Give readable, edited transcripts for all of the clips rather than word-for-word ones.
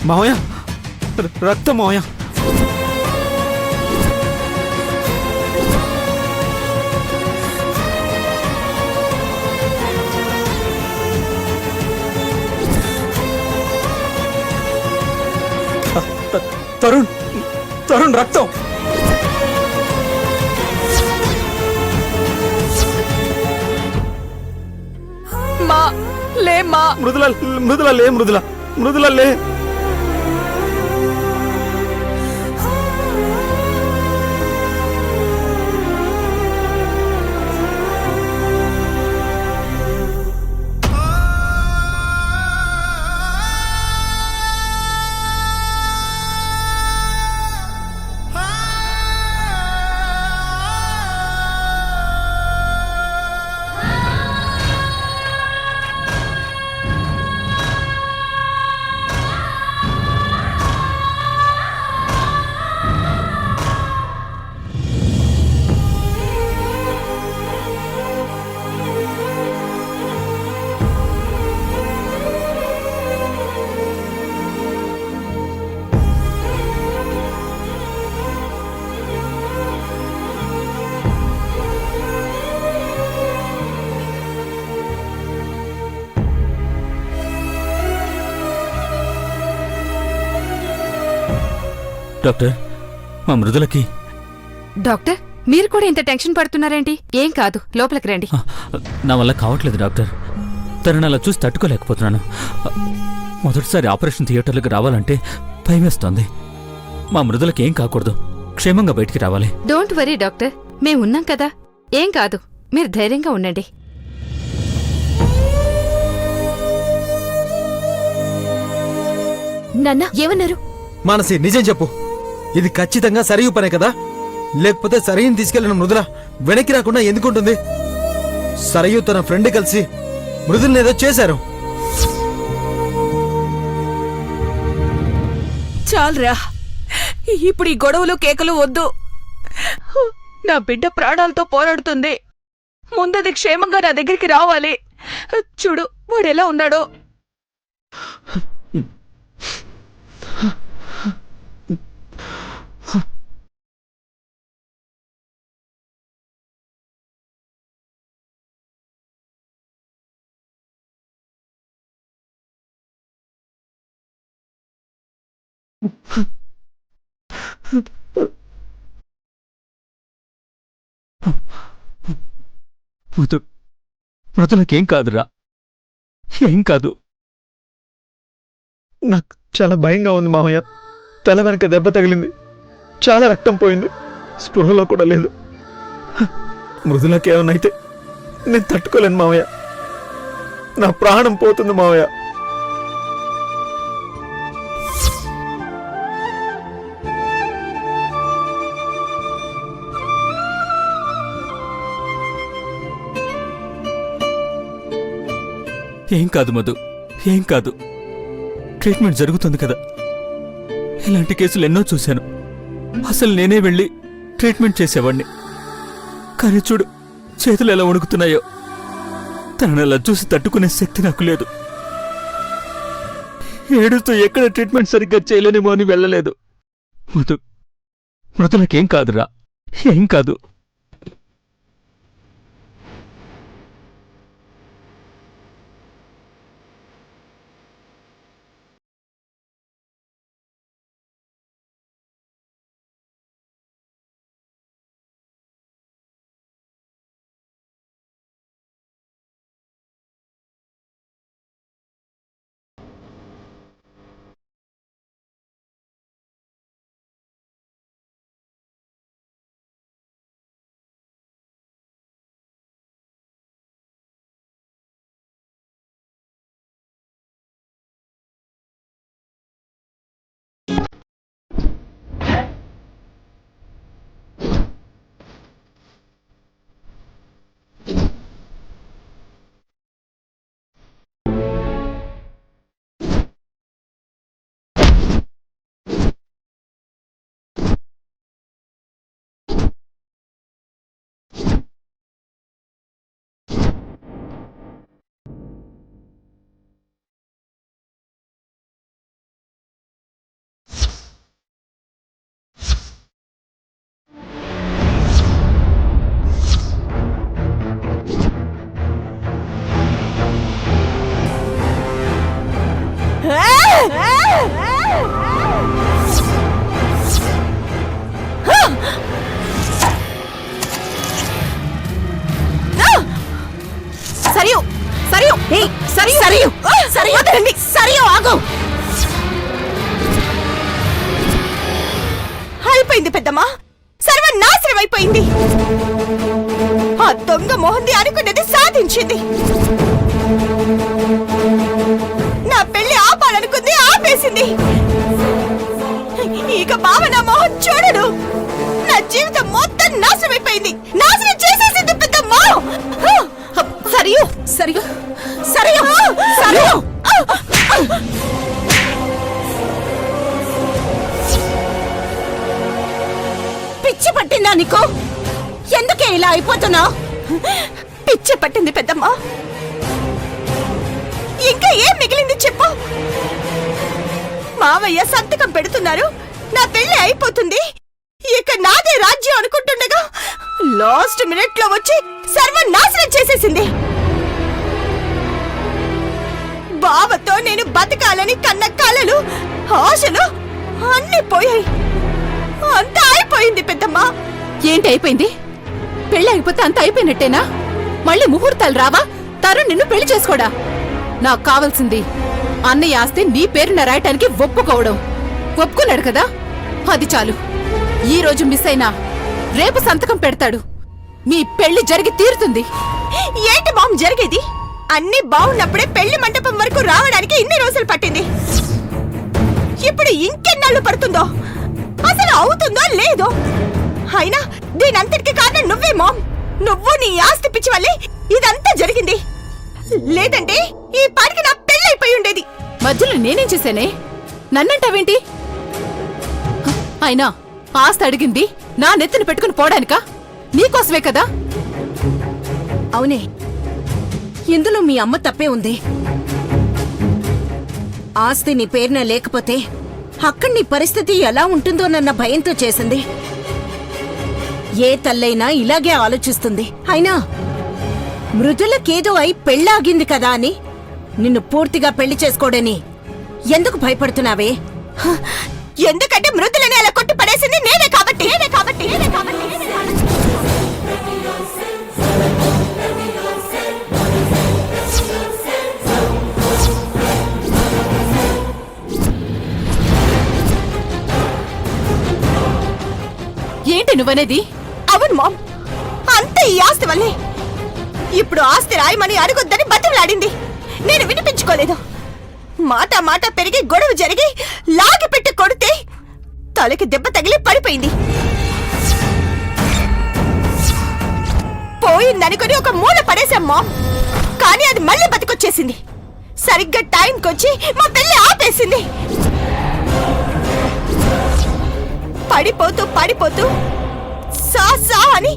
మావయ్య, రక్తం మావయ్య. తరుణ్, తరుణ్ రక్తం. మా లే మా మృదుల, మృదుల లే, మృదుల, మృదుల లే. డాక్టర్, మా మృదులకి. డాక్టర్, మీరు కూడా ఇంత టెన్షన్ పడుతున్నారేంటి? ఏం కాదు, లోపలికి రండి. నా వల్ల కావట్లేదు డాక్టర్. తనని అలా చూసి తట్టుకోలేకపోతున్నాను. మొదటిసారి ఆపరేషన్ థియేటర్లకు రావాలంటే భయమేస్తోంది. మా మృదులకి ఏం కాకూడదు, క్షేమంగా బయటికి రావాలి. డోంట్ వరీ డాక్టర్, మేమున్నాం కదా. ఏం కాదు, మీరు ధైర్యంగా ఉండండి. నాన్న ఏమన్నారు? మానసి, నిజం చెప్పు. ఇది ఖచ్చితంగా సరియు పనే కదా? లేకపోతే సరయుని తీసుకెళ్లిన మృదుల వెనక్కి రాకుండా ఎందుకుంటుంది? సరయు తన ఫ్రెండ్ కలిసి మృదులనేదో చేశారు. చాలరా, ఇప్పుడు ఈ గొడవలు కేకలు వద్దు. నా బిడ్డ ప్రాణాలతో పోరాడుతుంది. ముందది క్షేమంగా నా దగ్గరికి రావాలి. చూడు వాడెలా ఉన్నాడో. మృదులకేం కాదురా, ఏం కాదు. నాకు చాలా భయంగా ఉంది మామయ్య. తల వెనక దెబ్బ తగిలింది, చాలా రక్తం పోయింది, స్పృహలో కూడా లేదు. మృదులకేమన్నైతే నేను తట్టుకోలేను మామయ్య. నా ప్రాణం పోతుంది మామయ్య. ఏం కాదు మధు, ఏం కాదు. ట్రీట్మెంట్ జరుగుతుంది కదా. ఇలాంటి కేసులు ఎన్నో చూశాను. అసలు నేనే వెళ్ళి ట్రీట్మెంట్ చేసేవాణ్ణి. కానీ చూడు, చేతులు ఎలా వణుకుతున్నాయో. తనని అలా చూసి తట్టుకునే శక్తి నాకు లేదు. ఏడుస్తూ ఎక్కడ ట్రీట్మెంట్ సరిగ్గా చేయలేనేమో అని వెళ్ళలేదు. మధు, మృదులకేం కాదురా, ఏం కాదు. సరియు సరియు సరియు సరియు సరియు వదలండి. సరియు ఆగు. అయిపోయింది పెద్దమ్మా, సర్వనాశనం అయిపోయింది. ఆ దొంగ మోహంది అనుకున్నది సాధించింది. నా పెళ్లి ఆపాలనుకుంది, ఆపేసింది. ఇక బావ నా మోహన్ చూడడు. నా జీవితం మొత్తం నాశనం అయిపోయింది, నాశనం చేసేసింది పెద్దమ్మా. సరియు సరియు సరియు సరియు పిచ్చి పట్టిందా నీకు? ఎందుకే ఇలా అయిపోతున్నావు? పిచ్చి పట్టింది పెద్దమ్మా. ఇంకా ఏం మిగిలింది చెప్పు. మావయ్య సంతకం పెడుతున్నారు, నా పెళ్లి అయిపోతుంది, ఇక నాదే రాజ్యం అనుకుంటుండగా లాస్ట్ మినిట్ లో వచ్చి సర్వనాశనం చేసేసింది. బావతో నేను బతకాలని కన్న కలలు, ఆశలు అన్ని పోయాయి. అంతా అయిపోయింది పెద్దమ్మా. ఏంటి అయిపోయింది? పెళ్లి అయిపోతే అంత అయిపోయినట్టేనా? మళ్ళీ ముహూర్తాలు రావా? తరుణ్ నిన్ను పెళ్లి చేసుకోడా? నాకు కావాల్సింది అన్నయ్య ఆస్తి నీ పేరున రాయటానికి ఒప్పుకోవడం. ఒప్పుకున్నాడు కదా, అది చాలు. ఈ రోజు మిస్ అయినా రేపు సంతకం పెడతాడు. మీ పెళ్లి జరిగి తీరుతుంది. ఏంటి మామ్ జరిగేది? అన్ని బాగున్నప్పుడే పెళ్లి మంటపం వరకు రావడానికి ఇన్ని రోజులు పట్టింది. ఇప్పుడు ఇంకెన్నాళ్ళు పడుతుందో, అసలు అవుతుందో లేదో. అయినా దీనంతటికి కారణం నువ్వే మామ్. నువ్వు నీ ఆస్తి పిచ్చి వల్లే ఇదంతా జరిగింది. లేదంటే ఈ పాటికి నా పెళ్లి అయిపోయి ఉండేది. మధ్యలో నేనేం చేశానే? నన్నంటావేంటి? అయినా ఆస్తి అడిగింది నా నెత్తిని పెట్టుకుని పోడానికా? నీకోసమే కదా. అవునే, ఇందులో మీ అమ్మ తప్పే ఉంది. ఆస్తి నీ పేరున లేకపోతే అక్కడ నీ పరిస్థితి ఎలా ఉంటుందోనన్న భయంతో చేసింది. ఏ తల్లైనా ఇలాగే ఆలోచిస్తుంది. అయినా మృదులకేదో అయి పెళ్ళాగింది కదా అని నిన్ను పూర్తిగా పెళ్లి చేసుకోడని ఎందుకు భయపడుతున్నావే? ఎందుకంటే మృదులని అలా కొట్టి పడేసింది నేనే కాబట్టి. ఏంటి నువ్వనేది? అవును మామ్, అంతే ఈ ఆస్తి వల్లే. ఇప్పుడు ఆస్తి రాయమని అడగొద్దని బతిమలాడింది, నేను వినిపించుకోలేదు. మాట పెరిగి గొడవ జరిగి లాగి పెట్టి కొడితే తలకి దెబ్బ తగిలి పడిపోయింది. పోయిందనుకుని ఒక మూల పడేశాం మామ్, కానీ అది మళ్ళీ బతికొచ్చేసింది. సరిగ్గా టైంకొచ్చి మా పెళ్లి ఆపేసింది. పడిపోతూ సా అని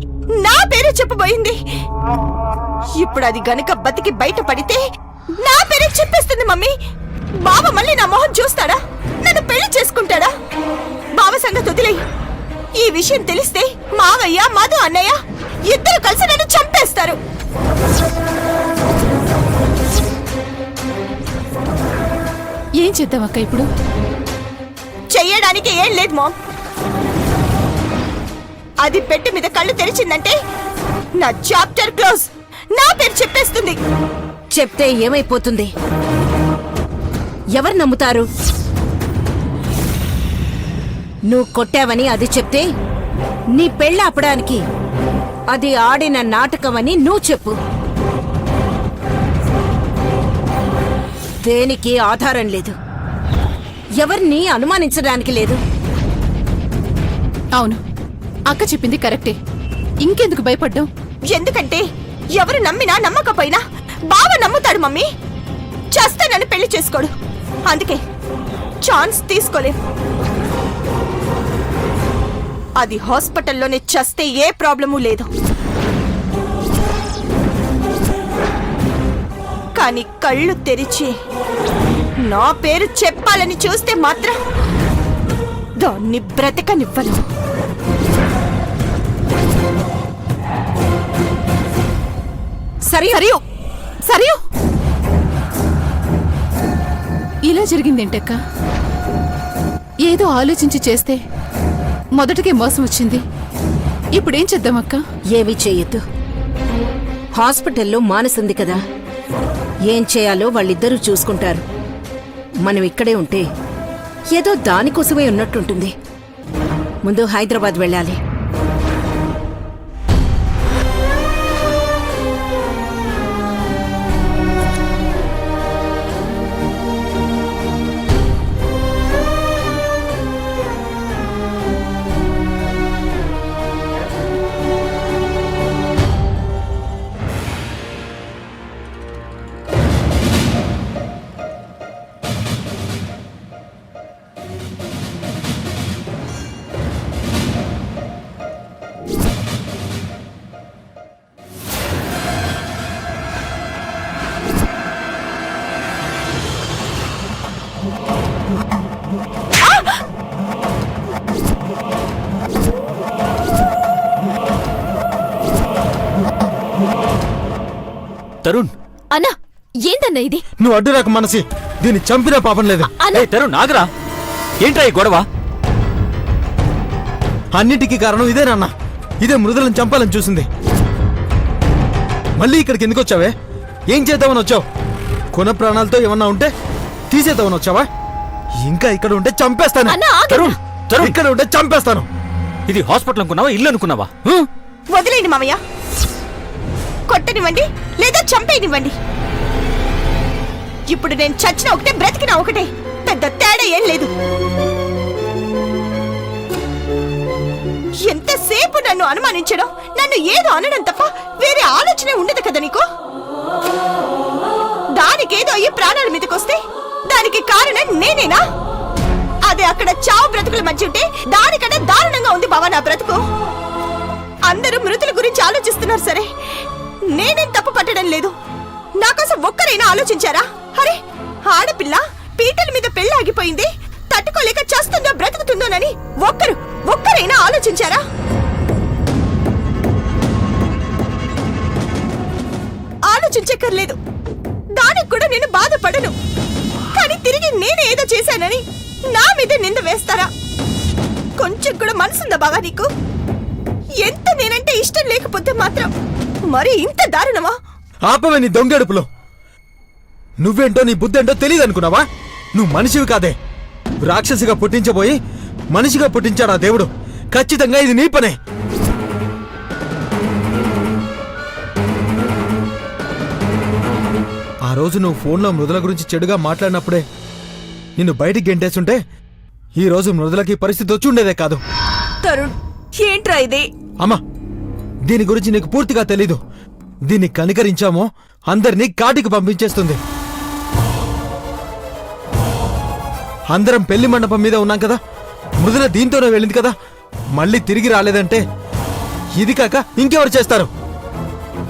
నా పేరు చెప్పబోయింది. ఇప్పుడు అది గనుక బతికి బయటపడితే నా పేరే చెప్పేస్తుంది మమ్మీ. బావ మళ్ళీ నా మొహం చూస్తాడా? నన్ను పెళ్లి చేసుకుంటాడా? బావ సంగతి వదిలేయ్. ఈ విషయం తెలిస్తే మావయ్య, మధు అన్నయ్య ఇద్దరు కలిసి నన్ను చంపేస్తారు. ఏం చేద్దామక్క ఇప్పుడు? చెయ్యడానికి ఏం లేదు మామ్. అది పెట్టి మీద కళ్ళు తెరిచిందంటే నా చాప్టర్ క్లోజ్. నా పేరు చెప్పేస్తుంది. చెప్తే ఏమైపోతుంది? ఎవరు నమ్ముతారు? నువ్వు కొట్టావని అది చెప్తే నీ పెళ్ళి ఆపడానికి అది ఆడిన నాటకమని నువ్వు చెప్పు. దేనికి ఆధారం లేదు, ఎవరిని అనుమానించడానికి లేదు. అవును, అక్క చెప్పింది కరెక్టే. ఇంకెందుకు భయపడ్డాం? ఎందుకంటే ఎవరు నమ్మినా నమ్మకపోయినా బావ నమ్ముతాడు మమ్మీ. చస్తే నన్ను పెళ్లి చేసుకోడు. అందుకే ఛాన్స్ తీసుకోలేం. అది హాస్పిటల్లోనే చస్తే ఏ ప్రాబ్లము లేదు. కానీ కళ్ళు తెరిచి నా పేరు చెప్పాలని చూస్తే మాత్రం దాన్ని బ్రతకనివ్వను. సరియు ఇలా జరిగిందేంటక్క? ఏదో ఆలోచించి చేస్తే మొదటికే మోసం వచ్చింది. ఇప్పుడేం చేద్దామక్క? ఏమీ చేయొద్దు. హాస్పిటల్లో మానసుంది కదా, ఏం చేయాలో వాళ్ళిద్దరూ చూసుకుంటారు. మనం ఇక్కడే ఉంటే ఏదో దానికోసమే ఉన్నట్టుంటుంది. ముందు హైదరాబాద్ వెళ్ళాలి. తరుణ్, అన్నా, ఏందన్నా ఇది? నువ్వు అడ్డు రాక మనసి, దీన్ని చంపినా పాపం లేదు. ఏయ్ తరుణ్ ఆగరా. ఏంట్రా ఈ గొడవ? అన్నిటికీ కారణం ఇదే నాన్న. ఇదే మృదులను చంపాలని చూసింది. మళ్ళీ ఇక్కడికి ఎందుకు వచ్చావే? ఏం చేద్దామని వచ్చావు? కొన ప్రాణాలతో ఏమన్నా ఉంటే తీసేద్దామని వచ్చావా? ఇంకా ఇక్కడ ఉంటే చంపేస్తాను. అన్నా, ఆగన్నా. తరుణ్ తరుణ్, ఇక్కడ ఉంటే చంపేస్తాను. ఇది హాస్పిటల్ అనుకున్నావా, ఇల్లు అనుకున్నావా? వదిలేండి మామయ్య. కొట్టనివ్వండి లేదా చంపేనివ్వండి. ఇప్పుడు నేను చచ్చినా ఒకటే, బ్రతికినా ఒకటే. పెద్ద తేడా ఏం లేదు. ఎంతసేపు నన్ను అనుమానించడం, నన్ను ఏదో అనడం తప్ప వేరే ఆలోచనే ఉండదు కదా నీకు? దానికేదో అయ్యి ప్రాణాల మీదకొస్తే దానికి కారణం నేనేనా? అదే అక్కడ చావు బ్రతుకుల మధ్య ఉంటే దానికన్నా దారుణంగా ఉంది బావా నా బ్రతుకు. అందరూ మృతుల గురించి ఆలోచిస్తున్నారు సరే, నేనేం తప్పు పట్టడం లేదు. నాకోసం ఒక్కరైనా ఆలోచించారా? అరే, ఆడపిల్ల పీటల మీద పెళ్లి ఆగిపోయింది, తట్టుకోలేక చేస్తుందో బ్రతుకుతుందోనని ఒక్కరైనా ఆలోచించారా? ఆలోచించక్కర్లేదు. దానికి కూడా నేను బాధపడను. కానీ తిరిగి నేనే ఏదో చేశానని నా మీద నింద వేస్తారా? కొంచెం కూడా మనసుందా బావా నీకు? ఎంత నేనంటే ఇష్టం లేకపోతే మాత్రం మరి ఇంత దారుణమా? ఆపవే నీ దొంగడుపులో. నువ్వేంటో నీ బుద్ధేంటో తెలియదు అనుకున్నావా? నువ్వు మనిషివి కాదే. రాక్షసిగా పుట్టించబోయి మనిషిగా పుట్టించాడు ఆ దేవుడు. ఖచ్చితంగా ఇది నీ పనే. ఆ రోజు నువ్వు ఫోన్లో మృదుల గురించి చెడుగా మాట్లాడినప్పుడే నిన్ను బయటికి గెంటేస్తుంటే ఈ రోజు మృదులకి పరిస్థితి వచ్చి ఉండేదే కాదు. తరుణ్, ఏంట్రా ఇది? అమ్మా, దీని గురించి నీకు పూర్తిగా తెలీదు. దీన్ని కనికరించామో అందరినీ కాటికి పంపించేస్తుంది. అందరం పెళ్లి మండపం మీద ఉన్నాం కదా, మృదుల దీంతోనే వెళ్ళింది కదా, మళ్ళీ తిరిగి రాలేదంటే ఇది కాక ఇంకెవరు చేస్తారు?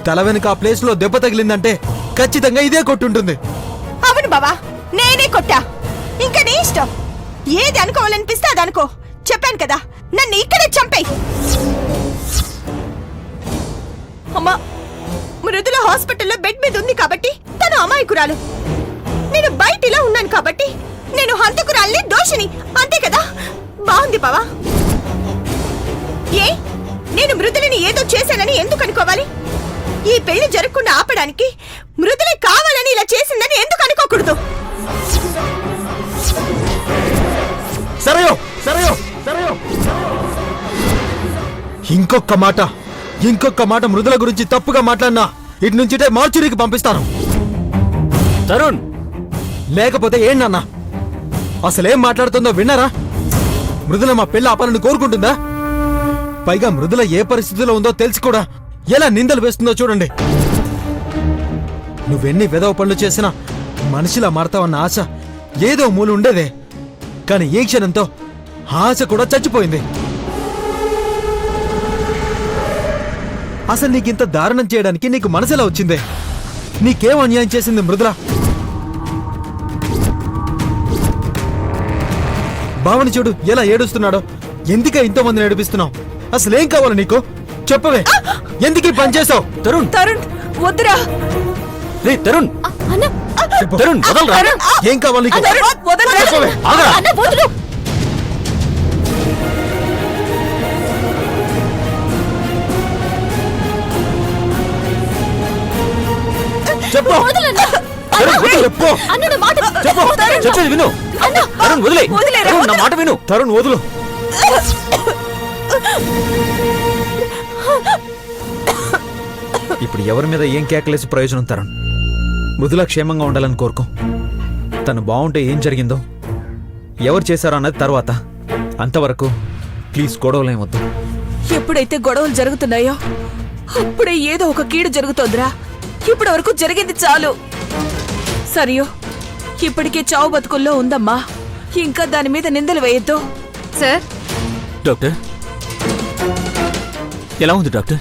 తల వెనుక ఆ ప్లేస్ లో దెబ్బ తగిలిందంటే ఖచ్చితంగా ఇదే కొట్టుంటుంది. అవును బావా, నేనే కొట్టా. ఇంకా నీ ఇష్టం. ఏది అనుకోవాలనిపిస్తే అది అనుకో. చెప్పాను కదా, నన్ను ఇక్కడే చంపేయ్. అమ్మా, మృదుల హాస్పిటల్లో బెడ్ మీద ఉంది కాబట్టి తను అమాయకురాలు. నేను బయటిలా ఉన్నాను కాబట్టి నేను హంతకురాల్ని, దోషిని. అంతే కదా? బాగుంది బావా. ఏ, నేను మృదులని ఏదో చేశానని ఎందుకు అనుకోవాలి? ఈ పెళ్లి జరగకుండా ఆపడానికి మృదులే కావాలని ఇలా చేసిందని ఎందుకు అనుకోకూడదు? సరయో సరయో సరయో, ఇంకొక్క మాట మృదుల గురించి తప్పుగా మాట్లాడినా ఇటు నుంచిటే మార్చురీకి పంపిస్తాను. తరుణ్, లేకపోతే ఏంటన్నా? అసలేం మాట్లాడుతుందో విన్నారా? మృదుల మా పెళ్లి ఆపాలని కోరుకుంటుందా? పైగా మృదుల ఏ పరిస్థితిలో ఉందో తెలిసి కూడా ఎలా నిందలు వేస్తుందో చూడండి. నువ్వెన్ని వెదవ పనులు చేసినా మనిషిలా మారతావన్న ఆశ ఏదో మూలు ఉండేదే. కానీ ఈ క్షణంతో ఆశ కూడా చచ్చిపోయింది. అసలు నీకింత దారుణం చేయడానికి నీకు మనసులా వచ్చిందే? నీకేం అన్యాయం చేసింది మృదుల? భావని చూడు ఎలా ఏడుస్తున్నాడో. ఎందుకే ఇంతో మందిని ఏడిపిస్తున్నావు? అసలేం కావాలి నీకు? చెప్పవే, ఎందుకు ఈ పని చేసావు? తరుణ్ తరుణ్, వద్దురా. రే తరుణ్, అన్నా, చెప్పు. తరుణ్ వదలరా. ఏం కావాలి నీకు? చెప్పవే. ఆగరా. అన్న వదులు. చెప్పు. వదలన్నా. తరుణ్ వదిలే. చెప్పు. అన్న నా మాట చెప్పు. చెప్పేది విను. తరుణ్ వదిలే. వదిలేరా. తరుణ్, నా మాట విను. తరుణ్ వదులు. ఇప్పుడు ఎవరి మీద ఏం కేకలేసి ప్రయోజనం తరుణ్? మృదుల క్షేమంగా ఉండాలని కోరుకో. తను బాగుంటే ఏం జరిగిందో ఎవరు చేశారో అన్నది తర్వాత. అంతవరకు ప్లీజ్ గొడవలేమొద్దు. ఎప్పుడైతే గొడవలు జరుగుతున్నాయో అప్పుడే ఏదో ఒక కీడు జరుగుతోందిరా. ఇప్పటి వరకు జరిగింది చాలు. సరియో, ఇప్పటికే చావు బతుకుల్లో ఉందమ్మా. ఇంకా దాని మీద నిందలు వేయొద్దు. సార్, డాక్టర్ ఎలా ఉంది డాక్టర్?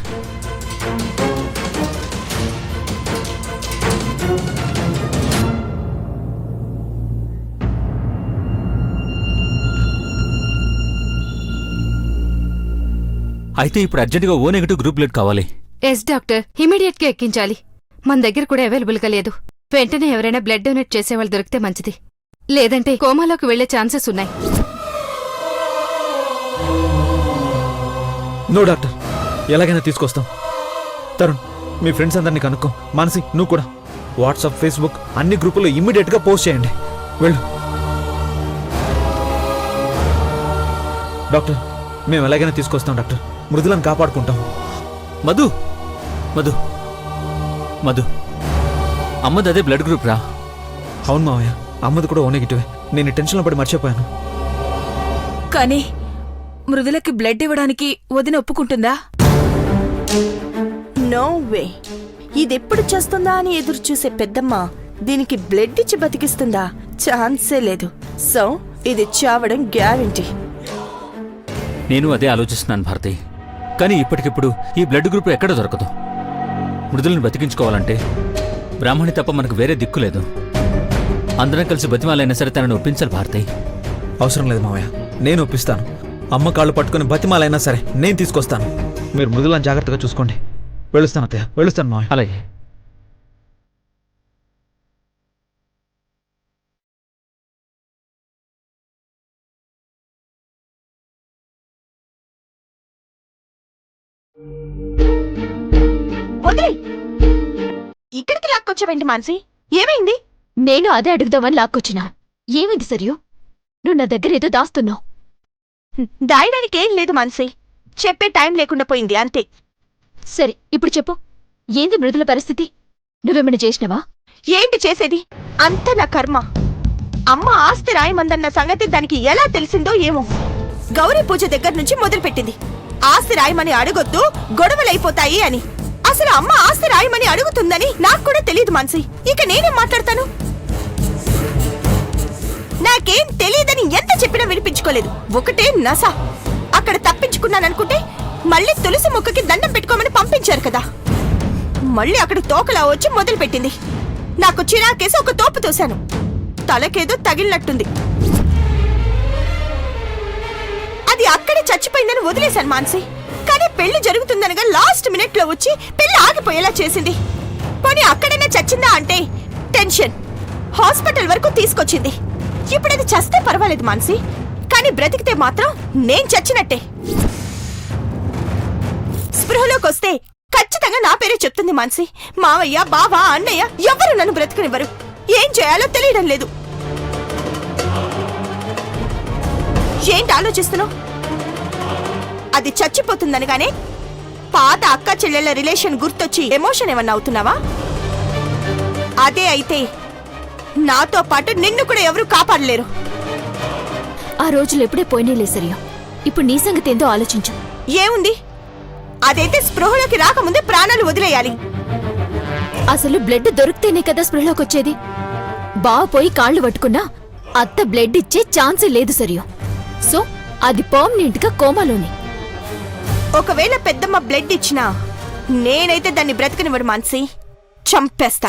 అయితే ఇప్పుడు అర్జెంటుగా ఓ నెగటివ్ గ్రూప్ బ్లడ్ కావాలి. ఎస్ డాక్టర్, ఇమీడియట్ గా ఎక్కించాలి. మన దగ్గర కూడా అవైలబుల్ గా లేదు. వెంటనే ఎవరైనా బ్లడ్ డొనేట్ చేసేవాళ్ళు దొరికితే మంచిది. లేదంటే కోమాలోకి వెళ్లే ఛాన్సెస్ ఉన్నాయి. నో డాక్టర్, ఎలాగైనా తీసుకొస్తాం. తరుణ్, మీ ఫ్రెండ్స్ అందరినీ కనుక్కో. మానసి, నువ్వు కూడా వాట్సాప్, ఫేస్బుక్ అన్ని గ్రూపుల్లో ఇమ్మీడియట్ గా పోస్ట్ చేయండి. వెళ్ళు. డాక్టర్, మేము ఎలాగైనా తీసుకొస్తాం డాక్టర్. మృదులను కాపాడుకుంటాం. మధు మధు మధు అమ్మది అదే బ్లడ్ గ్రూప్ రా. అవును మావయ్య, అమ్మది కూడా ఓ నెగిటివే. నేను టెన్షన్లో పడి మర్చిపోయాను. కానీ మృదులకి బ్లడ్ ఇవ్వడానికి వదిన ఒప్పుకుంటుందా? No way. ఇదెప్పుడు చేస్తుందా అని ఎదురు చూసే పెద్దమ్మ దీనికి బ్లడ్ ఇచ్చి బతికిస్తుందా? ఛాన్సే లేదు. సో ఇది చావడం గ్యారంటీ. నేను అదే ఆలోచిస్తున్నాను భారతి. కానీ ఇప్పటికిప్పుడు ఈ బ్లడ్ గ్రూప్ ఎక్కడ దొరకదు. మృదులను బతికించుకోవాలంటే బ్రాహ్మణి తప్ప మనకు వేరే దిక్కు లేదు. అందరం కలిసి బతిమాలైనా సరే తనను ఒప్పించాలి భారతి. అవసరం లేదు మావయ్య, నేను ఒప్పిస్తాను. అమ్మ కాళ్ళు పట్టుకుని బతిమాలైనా సరే నేను తీసుకొస్తాను. మీరు మృదులను జాగ్రత్తగా చూసుకోండి. వెళ్ళొస్తాను అత్తయ్య, వెళ్ళొస్తాను మావయ్య. అలాగే. వదిలే. ఇక్కడికి లాక్కొచ్చావేంటి మానసి? ఏమైంది? నేను అదే అడుగుదామని లాక్కొచ్చినా. ఏమైంది సరియు? నువ్వు నా దగ్గర ఏదో దాస్తున్నావు. దాయడానికి ఏం లేదు మానసి. చెప్పే టైం లేకుండా పోయింది అంతే. సరే, ఇప్పుడు చెప్పు. ఏంది మృదుల పరిస్థితి? నువ్వేమైనా చేసినవా? ఏంటి చేసేది? అంత నా కర్మ. అమ్మ ఆస్తి రాయమందన్న సంగతి దానికి ఎలా తెలిసిందో ఏమో. గౌరీ పూజ దగ్గర నుంచి మొదలుపెట్టింది. ఆస్తి రాయమని అడగొద్దు, గొడవలైపోతాయి అని. అసలు అమ్మ ఆస్తి రాయమని అడుగుతుందని నాకు కూడా తెలియదు మానసి. ఇక నేనేం మాట్లాడతాను? నాకేం తెలియదని ఎంత చెప్పినా వినిపించుకోలేదు. ఒకటే నస. అక్కడ తప్పించుకున్నాననుకుంటే మళ్ళీ తులసి మొక్కకి దండం పెట్టుకోమని పంపించారు కదా. మళ్ళీ అక్కడ తోకలా వచ్చి మొదలుపెట్టింది. నాకు చిరాకేసి ఒక తోపు తోశాను. తలకేదో తగిలినట్టుంది. అది అక్కడే చచ్చిపోయిందని వదిలేశాను మానసి. కానీ పెళ్లి జరుగుతుందనగా లాస్ట్ మినిట్ లో వచ్చి పెళ్లి ఆగిపోయేలా చేసింది. పోనీ అక్కడైనా చచ్చిందా అంటే టెన్షన్. హాస్పిటల్ వరకు తీసుకొచ్చింది. ఇప్పుడు అది చస్తే పర్వాలేదు మానసి, కానీ బ్రతికితే మాత్రం నేను చచ్చినట్టే. స్పృహలోకి వస్తే ఖచ్చితంగా నా పేరే చెప్తుంది మానసి. మావయ్య, బావ, అన్నయ్య ఎవరు నన్ను బ్రతకనివ్వరు. ఏం చేయాలో తెలియడం లేదు. ఏంటి ఆలోచిస్తున్నావు? అది చచ్చిపోతుందనగానే పాత అక్క చెల్లెళ్ళ రిలేషన్ గుర్తొచ్చి ఎమోషన్ ఏమన్నా అవుతున్నావా? అదే అయితే నాతో పాటు నిన్ను కూడా ఎవరు కాపాడలేరు. ఆ రోజులు ఎప్పుడే పోయినేలే సరియు. ఇప్పుడు నీ సంగతి ఏందో ఆలోచించు. ఏముంది? అదైతే స్పృహలోకి రాకముందే ప్రాణాలు వదిలేయాలి. అసలు బ్లడ్ దొరికితేనే కదా స్పృహలోకి వచ్చేది. బావ పోయి కాళ్ళు పట్టుకున్నా అత్త బ్లడ్ ఇచ్చే ఛాన్సే లేదు సరియు. సో అది పర్మనెంట్ గా కోమాలోనే. ఒకవేళ పెద్దమ్మ బ్లడ్ ఇచ్చినా నేనైతే దాన్ని బ్రతకనివ్వడు మానసి. చంపేస్తా.